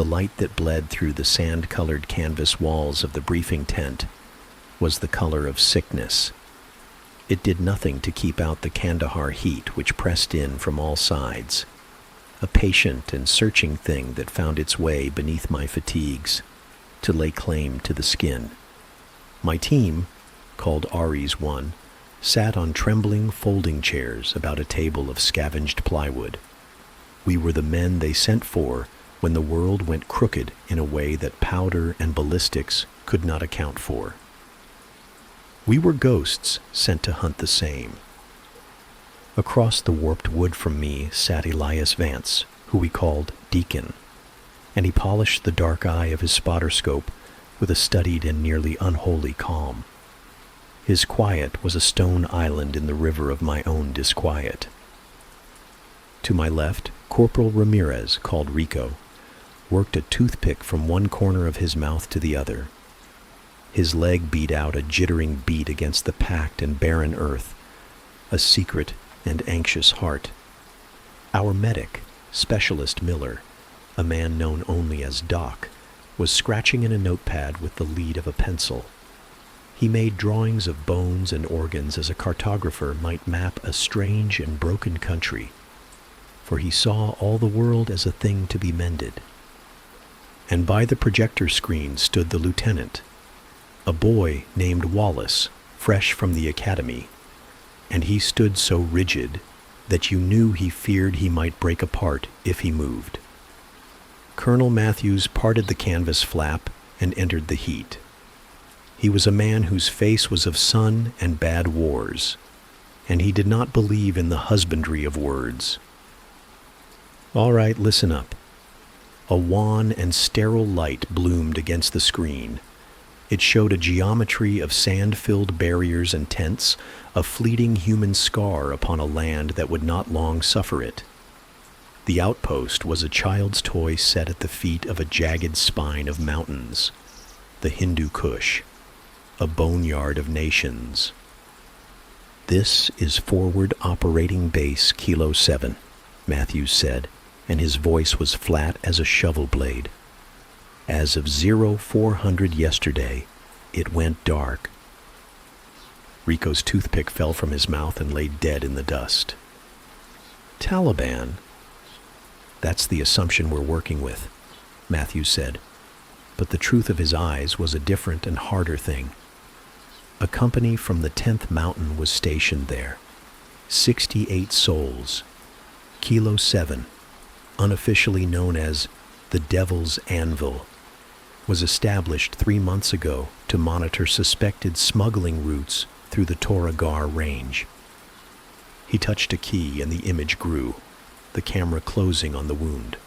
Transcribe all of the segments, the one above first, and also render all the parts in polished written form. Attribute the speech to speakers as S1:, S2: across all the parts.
S1: The light that bled through the sand-colored canvas walls of the briefing tent was the color of sickness. It did nothing to keep out the Kandahar heat which pressed in from all sides, a patient and searching thing that found its way beneath my fatigues to lay claim to the skin. My team, called Ares 1, sat on trembling folding chairs about a table of scavenged plywood. We were the men they sent for when the world went crooked in a way that powder and ballistics could not account for. We were ghosts sent to hunt the same. Across the warped wood from me sat Elias Vance, who we called Deacon, and he polished the dark eye of his spotter scope with a studied and nearly unholy calm. His quiet was a stone island in the river of my own disquiet. To my left, Corporal Ramirez, called Rico, worked a toothpick from one corner of his mouth to the other. His leg beat out a jittering beat against the packed and barren earth, a secret and anxious heart. Our medic, Specialist Miller, a man known only as Doc, was scratching in a notepad with the lead of a pencil. He made drawings of bones and organs as a cartographer might map a strange and broken country, for he saw all the world as a thing to be mended. And by the projector screen stood the lieutenant, a boy named Wallace, fresh from the academy, and he stood so rigid that you knew he feared he might break apart if he moved. Colonel Matthews parted the canvas flap and entered the heat. He was a man whose face was of sun and bad wars, and he did not believe in the husbandry of words. All right, listen up. A wan and sterile light bloomed against the screen. It showed a geometry of sand-filled barriers and tents, a fleeting human scar upon a land that would not long suffer it. The outpost was a child's toy set at the feet of a jagged spine of mountains, the Hindu Kush, a boneyard of nations. This is Forward Operating Base Kilo 7, Matthews said, and his voice was flat as a shovel blade. As of 0400 yesterday, it went dark. Rico's toothpick fell from his mouth and lay dead in the dust. Taliban? That's the assumption we're working with, Matthews said, but the truth of his eyes was a different and harder thing. A company from the 10th Mountain was stationed there. 68 souls. Kilo 7, unofficially known as the Devil's Anvil, was established 3 months ago to monitor suspected smuggling routes through the Toragar Range. He touched a key and the image grew, the camera closing on the wound.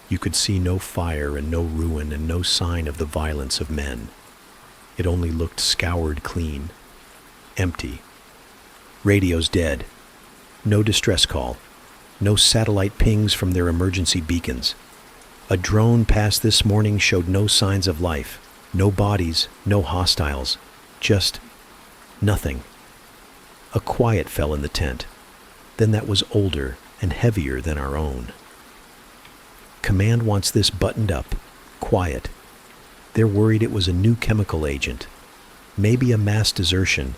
S1: You could see no fire and no ruin and no sign of the violence of men. It only looked scoured clean, empty. Radio's dead. No distress call. No satellite pings from their emergency beacons. A drone passed this morning showed no signs of life. No bodies, no hostiles. Just nothing. A quiet fell in the tent. Then that was older and heavier than our own. Command wants this buttoned up, quiet. They're worried it was a new chemical agent, maybe a mass desertion,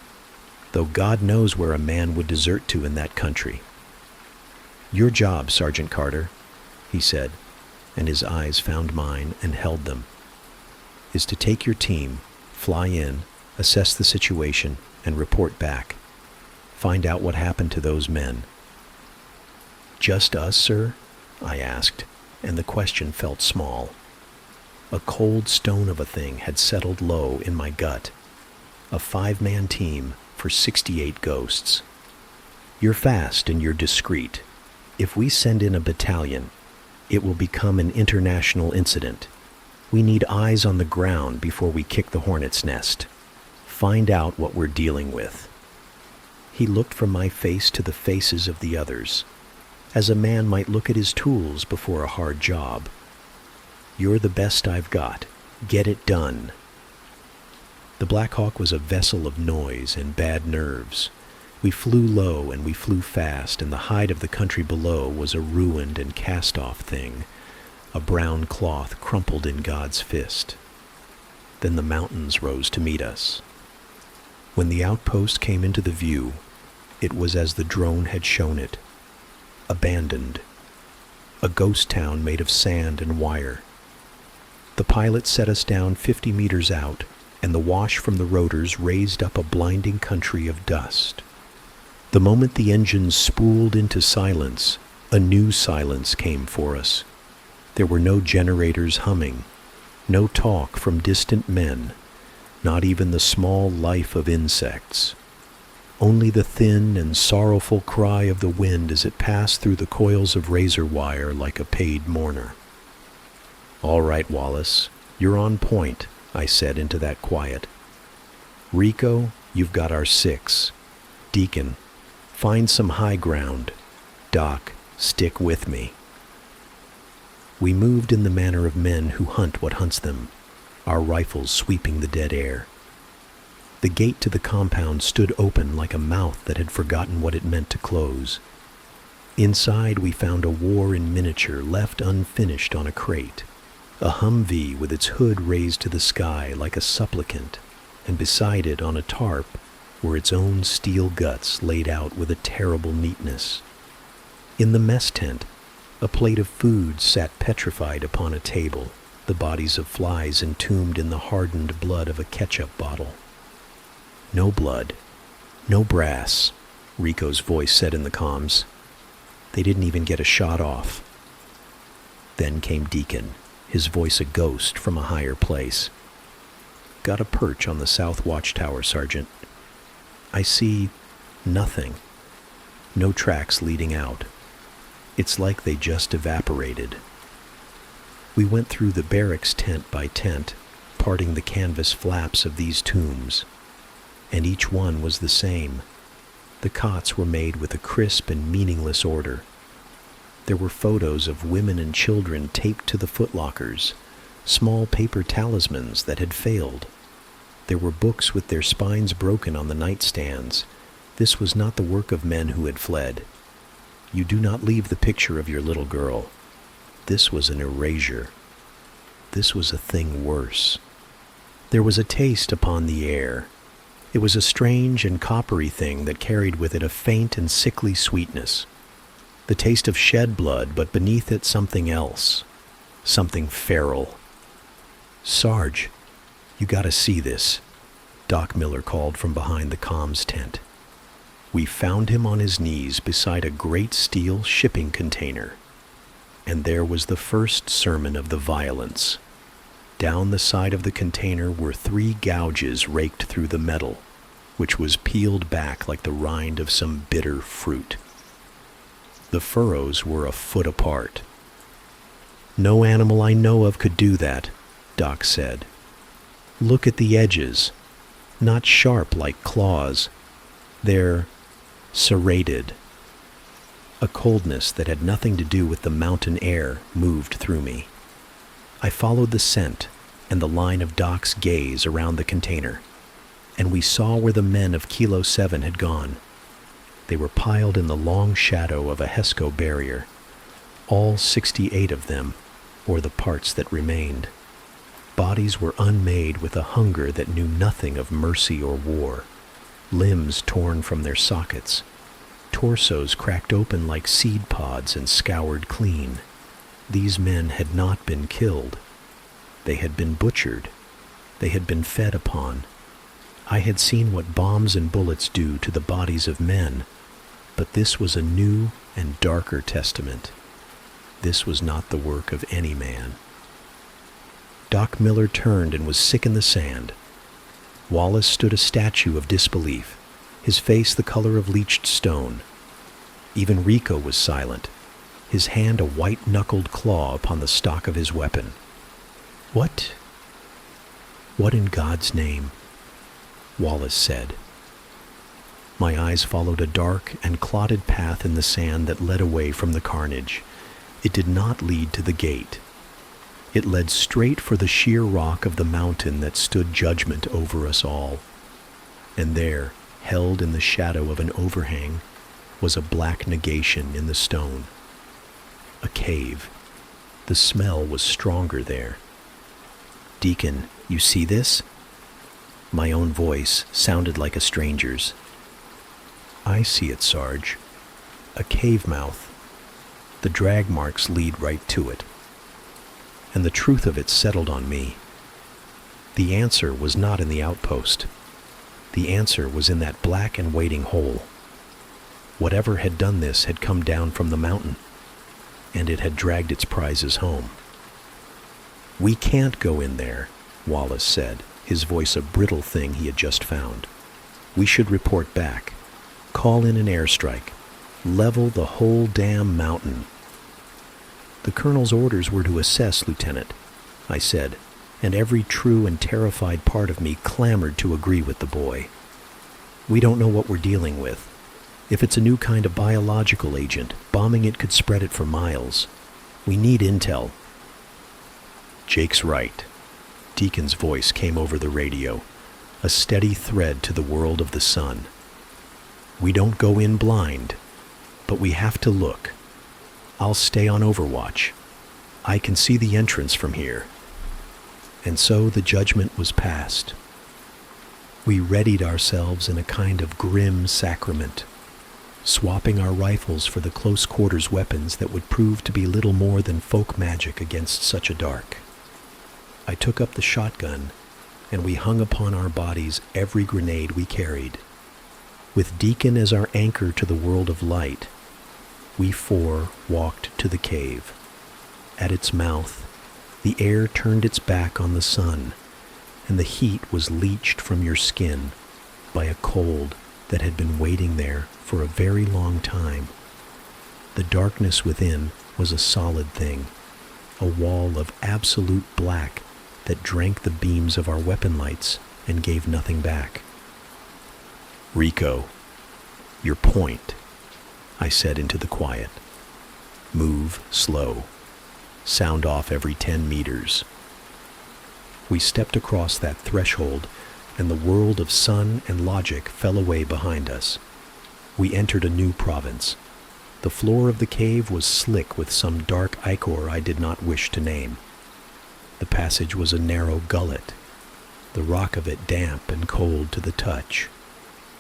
S1: though God knows where a man would desert to in that country. Your job, Sergeant Carter, he said, and his eyes found mine and held them, is to take your team, fly in, assess the situation, and report back. Find out what happened to those men. Just us, sir? I asked, and the question felt small. A cold stone of a thing had settled low in my gut. A 5-man team for 68 ghosts. You're fast and you're discreet. If we send in a battalion, it will become an international incident. We need eyes on the ground before we kick the hornet's nest. Find out what we're dealing with. He looked from my face to the faces of the others, as a man might look at his tools before a hard job. You're the best I've got. Get it done. The Black Hawk was a vessel of noise and bad nerves. We flew low and we flew fast, and the hide of the country below was a ruined and cast-off thing, a brown cloth crumpled in God's fist. Then the mountains rose to meet us. When the outpost came into the view, it was as the drone had shown it, abandoned, a ghost town made of sand and wire. The pilot set us down 50 meters out, and the wash from the rotors raised up a blinding country of dust. The moment the engines spooled into silence, a new silence came for us. There were no generators humming, no talk from distant men, not even the small life of insects. Only the thin and sorrowful cry of the wind as it passed through the coils of razor wire like a paid mourner. "All right, Wallace, you're on point," I said into that quiet. "Rico, you've got our 6. Deacon, find some high ground. Doc, stick with me." We moved in the manner of men who hunt what hunts them, our rifles sweeping the dead air. The gate to the compound stood open like a mouth that had forgotten what it meant to close. Inside we found a war in miniature left unfinished on a crate, a Humvee with its hood raised to the sky like a supplicant, and beside it on a tarp were its own steel guts laid out with a terrible neatness. In the mess tent, a plate of food sat petrified upon a table, the bodies of flies entombed in the hardened blood of a ketchup bottle. "No blood, no brass," Rico's voice said in the comms. "They didn't even get a shot off." Then came Deacon, his voice a ghost from a higher place. "Got a perch on the south watchtower, Sergeant. I see nothing. No tracks leading out. It's like they just evaporated." We went through the barracks tent by tent, parting the canvas flaps of these tombs, and each one was the same. The cots were made with a crisp and meaningless order. There were photos of women and children taped to the footlockers, small paper talismans that had failed. There were books with their spines broken on the nightstands. This was not the work of men who had fled. You do not leave the picture of your little girl. This was an erasure. This was a thing worse. There was a taste upon the air. It was a strange and coppery thing that carried with it a faint and sickly sweetness. The taste of shed blood, but beneath it something else. Something feral. "Sarge, you gotta see this," Doc Miller called from behind the comms tent. We found him on his knees beside a great steel shipping container. And there was the first sermon of the violence. Down the side of the container were 3 gouges raked through the metal, which was peeled back like the rind of some bitter fruit. The furrows were a foot apart. "No animal I know of could do that," Doc said. "Look at the edges. Not sharp like claws. They're serrated." A coldness that had nothing to do with the mountain air moved through me. I followed the scent and the line of Doc's gaze around the container, and we saw where the men of Kilo 7 had gone. They were piled in the long shadow of a HESCO barrier, all 68 of them, or the parts that remained. Bodies were unmade with a hunger that knew nothing of mercy or war, limbs torn from their sockets, torsos cracked open like seed pods and scoured clean. These men had not been killed. They had been butchered. They had been fed upon. I had seen what bombs and bullets do to the bodies of men, but this was a new and darker testament. This was not the work of any man. Doc Miller turned and was sick in the sand. Wallace stood a statue of disbelief, his face the color of leached stone. Even Rico was silent, his hand a white-knuckled claw upon the stock of his weapon. What in God's name?" Wallace said. My eyes followed a dark and clotted path in the sand that led away from the carnage. It did not lead to the gate. It led straight for the sheer rock of the mountain that stood judgment over us all. And there, held in the shadow of an overhang, was a black negation in the stone. A cave. The smell was stronger there. "Deacon, you see this?" My own voice sounded like a stranger's. "I see it, Sarge. A cave mouth. The drag marks lead right to it." And the truth of it settled on me. The answer was not in the outpost. The answer was in that black and waiting hole. Whatever had done this had come down from the mountain, and it had dragged its prizes home. "We can't go in there," Wallace said, his voice a brittle thing he had just found. "We should report back. Call in an airstrike. Level the whole damn mountain." "The colonel's orders were to assess, Lieutenant," I said, and every true and terrified part of me clamored to agree with the boy. "We don't know what we're dealing with. If it's a new kind of biological agent, bombing it could spread it for miles. We need intel." "Jake's right." Deacon's voice came over the radio, a steady thread to the world of the sun. "We don't go in blind, but we have to look. I'll stay on overwatch. I can see the entrance from here." And so the judgment was passed. We readied ourselves in a kind of grim sacrament, swapping our rifles for the close quarters weapons that would prove to be little more than folk magic against such a dark. I took up the shotgun, and we hung upon our bodies every grenade we carried. With Deacon as our anchor to the world of light, we four walked to the cave. At its mouth, the air turned its back on the sun, and the heat was leached from your skin by a cold that had been waiting there for a very long time. The darkness within was a solid thing, a wall of absolute black that drank the beams of our weapon lights and gave nothing back. "Rico, your point," I said into the quiet. "Move slow. Sound off every 10 meters." We stepped across that threshold, and the world of sun and logic fell away behind us. We entered a new province. The floor of the cave was slick with some dark ichor I did not wish to name. The passage was a narrow gullet, the rock of it damp and cold to the touch.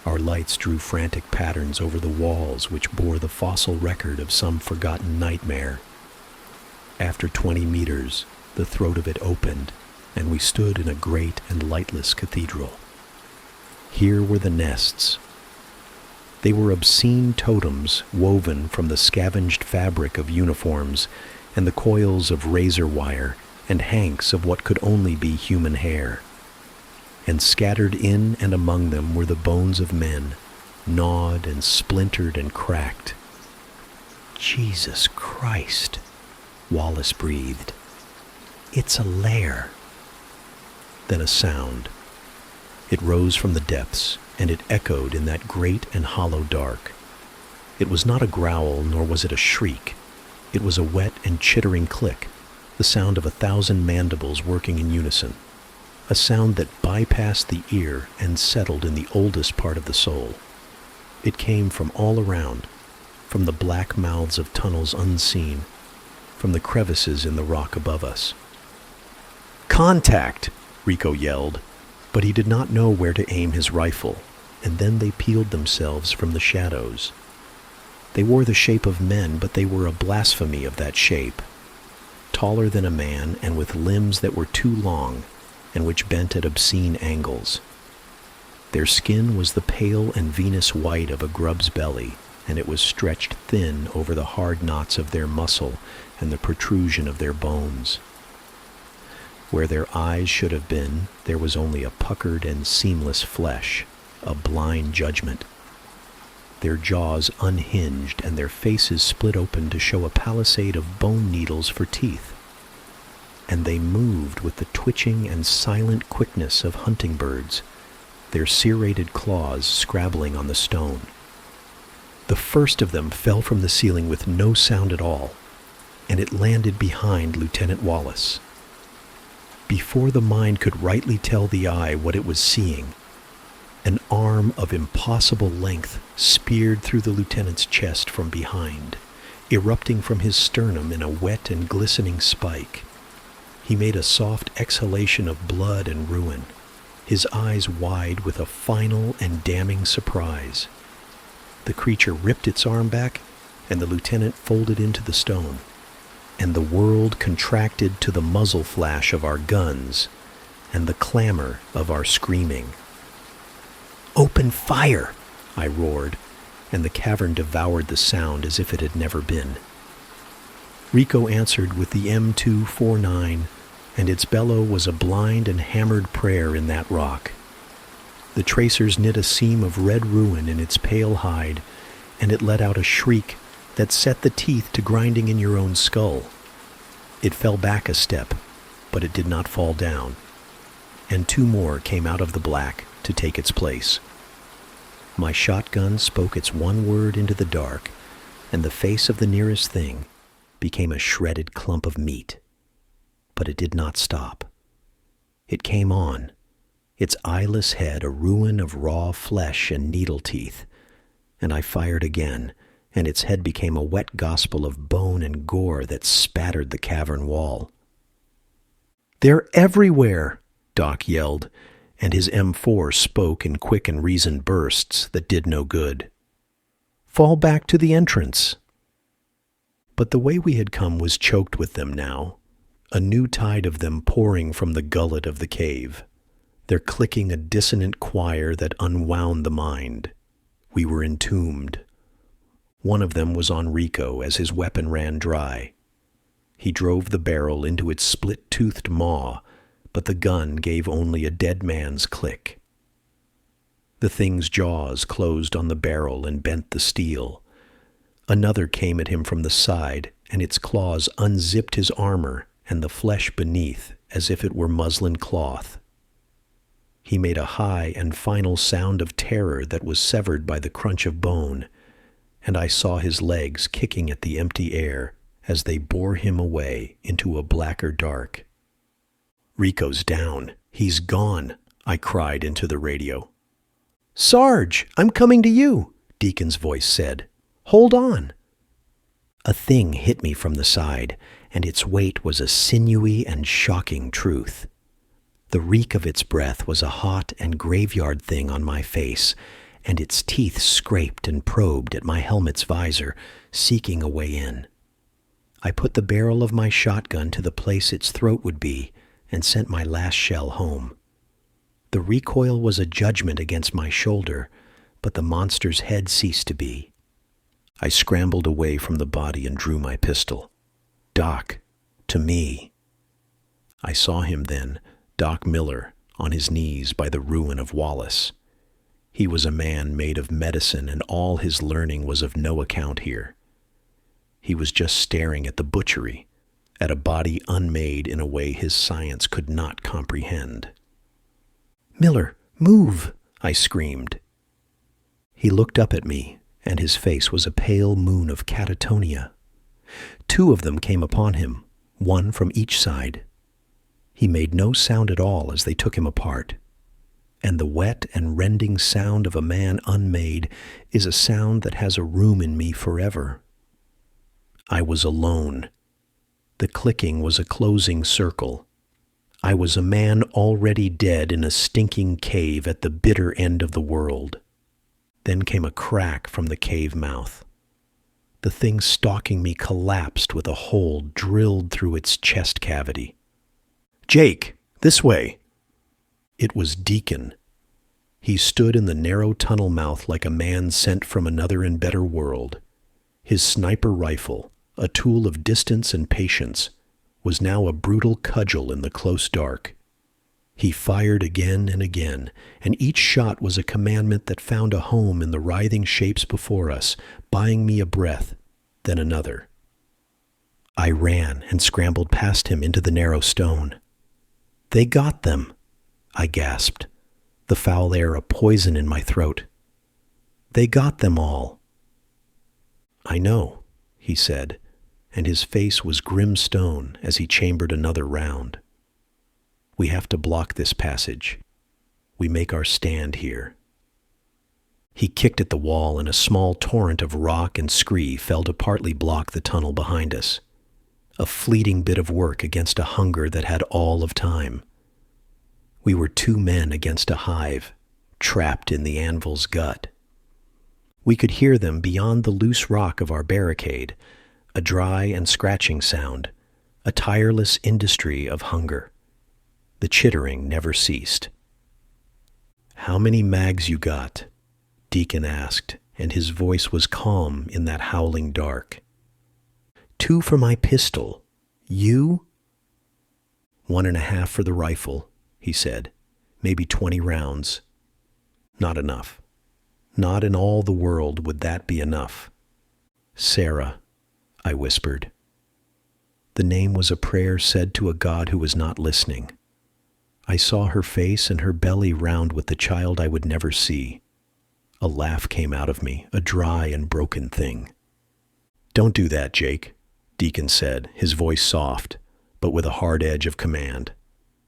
S1: Our lights drew frantic patterns over the walls which bore the fossil record of some forgotten nightmare. After 20 meters, the throat of it opened, and we stood in a great and lightless cathedral. Here were the nests. They were obscene totems woven from the scavenged fabric of uniforms and the coils of razor wire and hanks of what could only be human hair. And scattered in and among them were the bones of men, gnawed and splintered and cracked. "Jesus Christ," Wallace breathed. "It's a lair." Then a sound. It rose from the depths, and it echoed in that great and hollow dark. It was not a growl, nor was it a shriek. It was a wet and chittering click, the sound of 1,000 mandibles working in unison, a sound that bypassed the ear and settled in the oldest part of the soul. It came from all around, from the black mouths of tunnels unseen, from the crevices in the rock above us. "Contact!" Rico yelled, but he did not know where to aim his rifle, and then they peeled themselves from the shadows. They wore the shape of men, but they were a blasphemy of that shape, taller than a man and with limbs that were too long and which bent at obscene angles. Their skin was the pale and venous white of a grub's belly, and it was stretched thin over the hard knots of their muscle and the protrusion of their bones. Where their eyes should have been, there was only a puckered and seamless flesh, a blind judgment. Their jaws unhinged and their faces split open to show a palisade of bone needles for teeth. And they moved with the twitching and silent quickness of hunting birds, their serrated claws scrabbling on the stone. The first of them fell from the ceiling with no sound at all, and it landed behind Lieutenant Wallace. Before the mind could rightly tell the eye what it was seeing, an arm of impossible length speared through the lieutenant's chest from behind, erupting from his sternum in a wet and glistening spike. He made a soft exhalation of blood and ruin, his eyes wide with a final and damning surprise. The creature ripped its arm back, and the lieutenant folded into the stone, and the world contracted to the muzzle flash of our guns and the clamor of our screaming. "Open fire!" I roared, and the cavern devoured the sound as if it had never been. Rico answered with the M249, and its bellow was a blind and hammered prayer in that rock. The tracers knit a seam of red ruin in its pale hide, and it let out a shriek that set the teeth to grinding in your own skull. It fell back a step, but it did not fall down, and two more came out of the black to take its place. My shotgun spoke its one word into the dark, and the face of the nearest thing became a shredded clump of meat. But it did not stop. It came on, its eyeless head a ruin of raw flesh and needle teeth, and I fired again, and its head became a wet gospel of bone and gore that spattered the cavern wall. "They're everywhere!" Doc yelled, and his M4 spoke in quick and reasoned bursts that did no good. "Fall back to the entrance." But the way we had come was choked with them now, a new tide of them pouring from the gullet of the cave, their clicking a dissonant choir that unwound the mind. We were entombed. One of them was on Rico as his weapon ran dry. He drove the barrel into its split-toothed maw, but the gun gave only a dead man's click. The thing's jaws closed on the barrel and bent the steel. Another came at him from the side, and its claws unzipped his armor and the flesh beneath as if it were muslin cloth. He made a high and final sound of terror that was severed by the crunch of bone, and I saw his legs kicking at the empty air as they bore him away into a blacker dark. "Rico's down. He's gone," I cried into the radio. "Sarge, I'm coming to you," Deacon's voice said. "Hold on." A thing hit me from the side, and its weight was a sinewy and shocking truth. The reek of its breath was a hot and graveyard thing on my face, and its teeth scraped and probed at my helmet's visor, seeking a way in. I put the barrel of my shotgun to the place its throat would be, and sent my last shell home. The recoil was a judgment against my shoulder, but the monster's head ceased to be. I scrambled away from the body and drew my pistol. "Doc, to me." I saw him then, Doc Miller, on his knees by the ruin of Wallace. He was a man made of medicine, and all his learning was of no account here. He was just staring at the butchery, at a body unmade in a way his science could not comprehend. "Miller, move!" I screamed. He looked up at me, and his face was a pale moon of catatonia. Two of them came upon him, one from each side. He made no sound at all as they took him apart, and the wet and rending sound of a man unmade is a sound that has a room in me forever. I was alone. The clicking was a closing circle. I was a man already dead in a stinking cave at the bitter end of the world. Then came a crack from the cave mouth. The thing stalking me collapsed with a hole drilled through its chest cavity. "Jake, this way!" It was Deacon. He stood in the narrow tunnel mouth like a man sent from another and better world. His sniper rifle, a tool of distance and patience, was now a brutal cudgel in the close dark. He fired again and again, and each shot was a commandment that found a home in the writhing shapes before us, buying me a breath, then another. I ran and scrambled past him into the narrow stone. "They got them," I gasped, the foul air a poison in my throat. "They got them all." "I know," he said, and his face was grim stone as he chambered another round. "We have to block this passage. We make our stand here." He kicked at the wall, and a small torrent of rock and scree fell to partly block the tunnel behind us. A fleeting bit of work against a hunger that had all of time. We were two men against a hive, trapped in the anvil's gut. We could hear them beyond the loose rock of our barricade, a dry and scratching sound, a tireless industry of hunger. The chittering never ceased. "How many mags you got?" Deacon asked, and his voice was calm in that howling dark. "2 for my pistol. You?" 1.5 for the rifle, he said. "Maybe 20 rounds. Not enough. Not in all the world would that be enough." "Sarah," I whispered. The name was a prayer said to a God who was not listening. I saw her face and her belly round with the child I would never see. A laugh came out of me, a dry and broken thing. "Don't do that, Jake," Deacon said, his voice soft, but with a hard edge of command.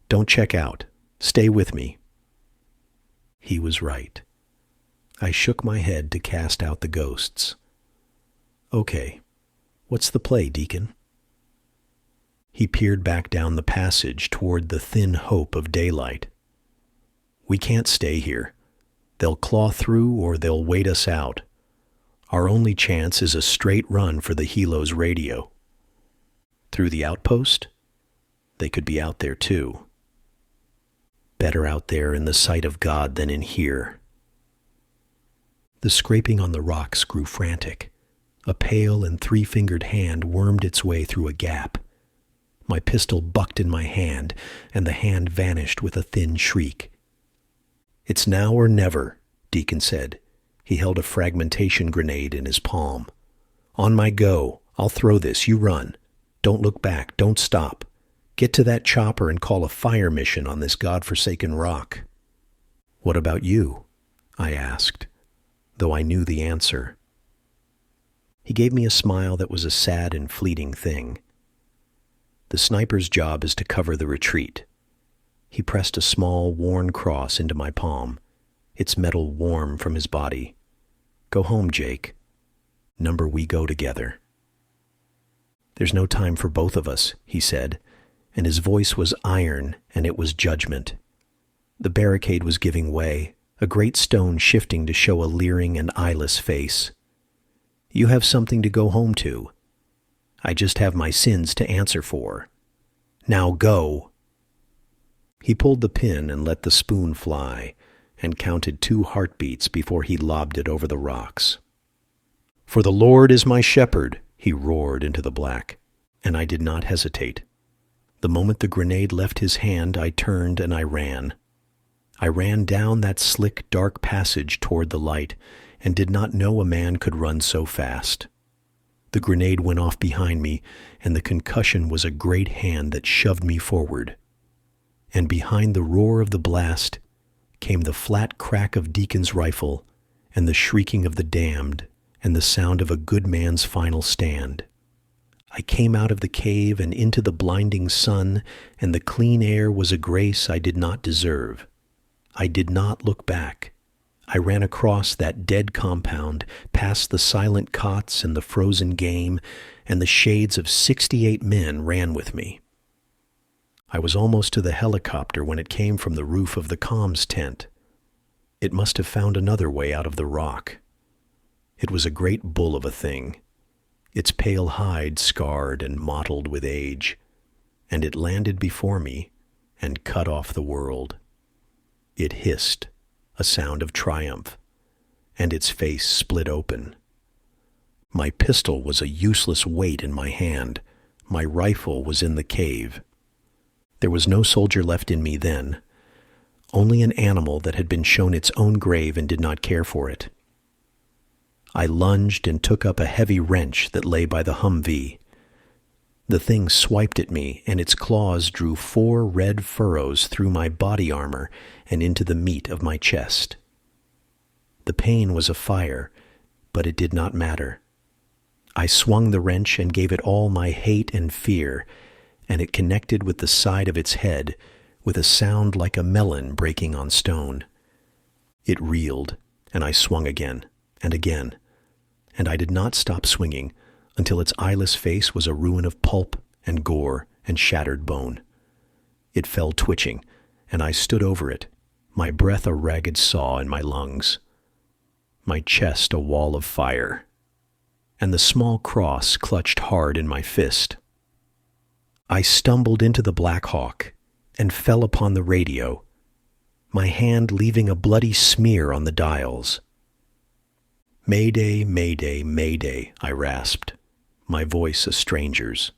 S1: "Don't check out. Stay with me." He was right. I shook my head to cast out the ghosts. "Okay, what's the play, Deacon?" He peered back down the passage toward the thin hope of daylight. "We can't stay here. They'll claw through or they'll wait us out. Our only chance is a straight run for the Helo's radio." "Through the outpost?" "They could be out there too." "Better out there in the sight of God than in here." The scraping on the rocks grew frantic. A pale and 3-fingered hand wormed its way through a gap. My pistol bucked in my hand, and the hand vanished with a thin shriek. "It's now or never," Deacon said. He held a fragmentation grenade in his palm. "On my go. I'll throw this. You run. Don't look back. Don't stop. Get to that chopper and call a fire mission on this godforsaken rock." "What about you?" I asked, though I knew the answer. He gave me a smile that was a sad and fleeting thing. "The sniper's job is to cover the retreat." He pressed a small, worn cross into my palm, its metal warm from his body. "Go home, Jake. Number we go together." "There's no time for both of us," he said, and his voice was iron, and it was judgment. The barricade was giving way, a great stone shifting to show a leering and eyeless face. "You have something to go home to. I just have my sins to answer for. Now go." He pulled the pin and let the spoon fly, and counted 2 heartbeats before he lobbed it over the rocks. "For the Lord is my shepherd," he roared into the black, and I did not hesitate. The moment the grenade left his hand, I turned and I ran. I ran down that slick, dark passage toward the light, and did not know a man could run so fast. The grenade went off behind me, and the concussion was a great hand that shoved me forward. And behind the roar of the blast came the flat crack of Deacon's rifle, and the shrieking of the damned, and the sound of a good man's final stand. I came out of the cave and into the blinding sun, and the clean air was a grace I did not deserve. I did not look back. I ran across that dead compound, past the silent cots and the frozen game, and the shades of 68 men ran with me. I was almost to the helicopter when it came from the roof of the comms tent. It must have found another way out of the rock. It was a great bull of a thing, its pale hide scarred and mottled with age, and it landed before me and cut off the world. It hissed, a sound of triumph, and its face split open. My pistol was a useless weight in my hand. My rifle was in the cave. There was no soldier left in me then, only an animal that had been shown its own grave and did not care for it. I lunged and took up a heavy wrench that lay by the Humvee. The thing swiped at me, and its claws drew 4 red furrows through my body armor and into the meat of my chest. The pain was a fire, but it did not matter. I swung the wrench and gave it all my hate and fear, and it connected with the side of its head with a sound like a melon breaking on stone. It reeled, and I swung again, and I did not stop swinging until its eyeless face was a ruin of pulp and gore and shattered bone. It fell twitching, and I stood over it, my breath a ragged saw in my lungs, my chest a wall of fire, and the small cross clutched hard in my fist. I stumbled into the Black Hawk and fell upon the radio, my hand leaving a bloody smear on the dials. "Mayday, mayday, mayday," I rasped, my voice a stranger's.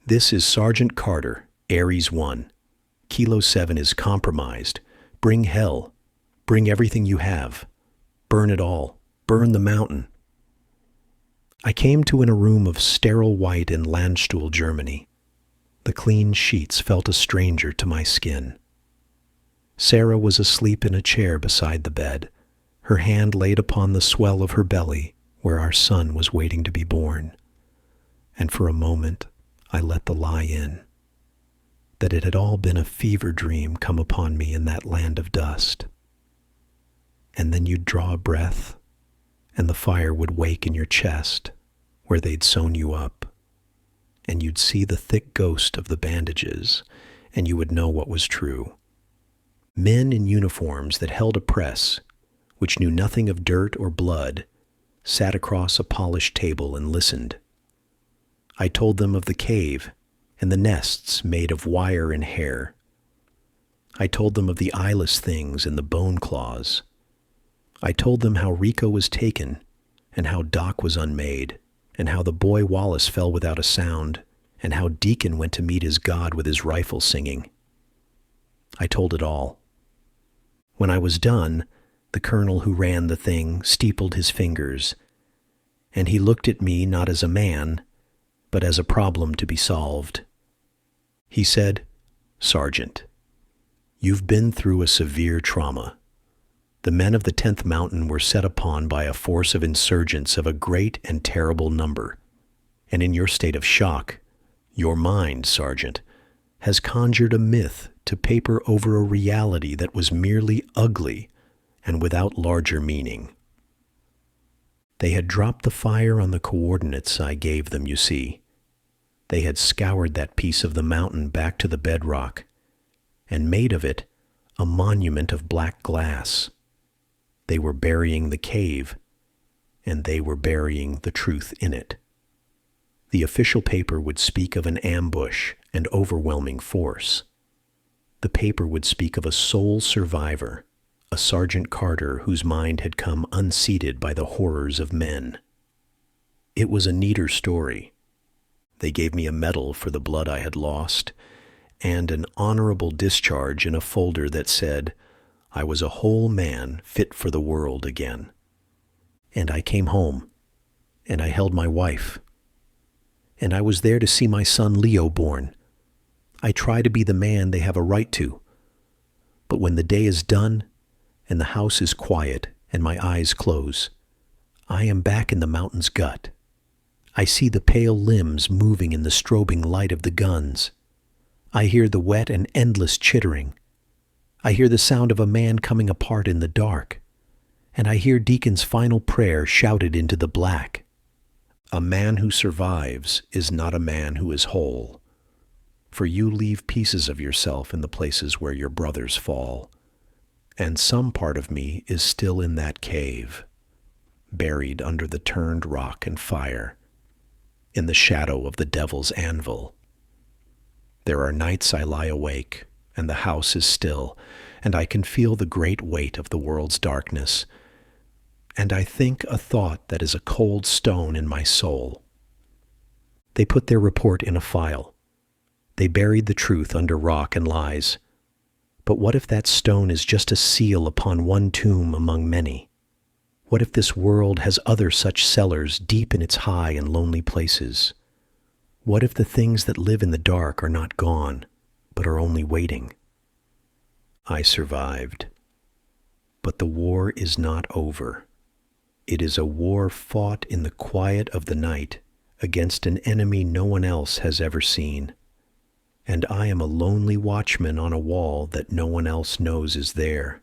S1: "This is Sergeant Carter, Aries 1. Kilo 7 is compromised. Bring hell. Bring everything you have. Burn it all. Burn the mountain." I came to in a room of sterile white in Landstuhl, Germany. The clean sheets felt a stranger to my skin. Sarah was asleep in a chair beside the bed, her hand laid upon the swell of her belly where our son was waiting to be born. And for a moment I let the lie in, that it had all been a fever dream come upon me in that land of dust. And then you'd draw a breath, and the fire would wake in your chest where they'd sewn you up, and you'd see the thick ghost of the bandages, and you would know what was true. Men in uniforms that held a press, which knew nothing of dirt or blood, sat across a polished table and listened. I told them of the cave and the nests made of wire and hair. I told them of the eyeless things and the bone claws. I told them how Rico was taken, and how Doc was unmade, and how the boy Wallace fell without a sound, and how Deacon went to meet his God with his rifle singing. I told it all. When I was done, the colonel who ran the thing steepled his fingers, and he looked at me not as a man, but as a problem to be solved. He said, "Sergeant, you've been through a severe trauma. The men of the 10th Mountain were set upon by a force of insurgents of a great and terrible number, and in your state of shock, your mind, Sergeant, has conjured a myth to paper over a reality that was merely ugly and without larger meaning." They had dropped the fire on the coordinates I gave them, you see. They had scoured that piece of the mountain back to the bedrock and made of it a monument of black glass. They were burying the cave, and they were burying the truth in it. The official paper would speak of an ambush and overwhelming force. The paper would speak of a sole survivor, a Sergeant Carter whose mind had come unseated by the horrors of men. It was a neater story. They gave me a medal for the blood I had lost, and an honorable discharge in a folder that said, I was a whole man fit for the world again. And I came home, and I held my wife, and I was there to see my son Leo born. I try to be the man they have a right to, but when the day is done, and the house is quiet, and my eyes close, I am back in the mountain's gut. I see the pale limbs moving in the strobing light of the guns. I hear the wet and endless chittering. I hear the sound of a man coming apart in the dark, and I hear Deacon's final prayer shouted into the black. A man who survives is not a man who is whole, for you leave pieces of yourself in the places where your brothers fall, and some part of me is still in that cave, buried under the turned rock and fire, in the shadow of the devil's anvil. There are nights I lie awake, and the house is still, and I can feel the great weight of the world's darkness, and I think a thought that is a cold stone in my soul. They put their report in a file. They buried the truth under rock and lies. But what if that stone is just a seal upon one tomb among many? What if this world has other such cellars deep in its high and lonely places? What if the things that live in the dark are not gone, but are only waiting? I survived. But the war is not over. It is a war fought in the quiet of the night against an enemy no one else has ever seen. And I am a lonely watchman on a wall that no one else knows is there.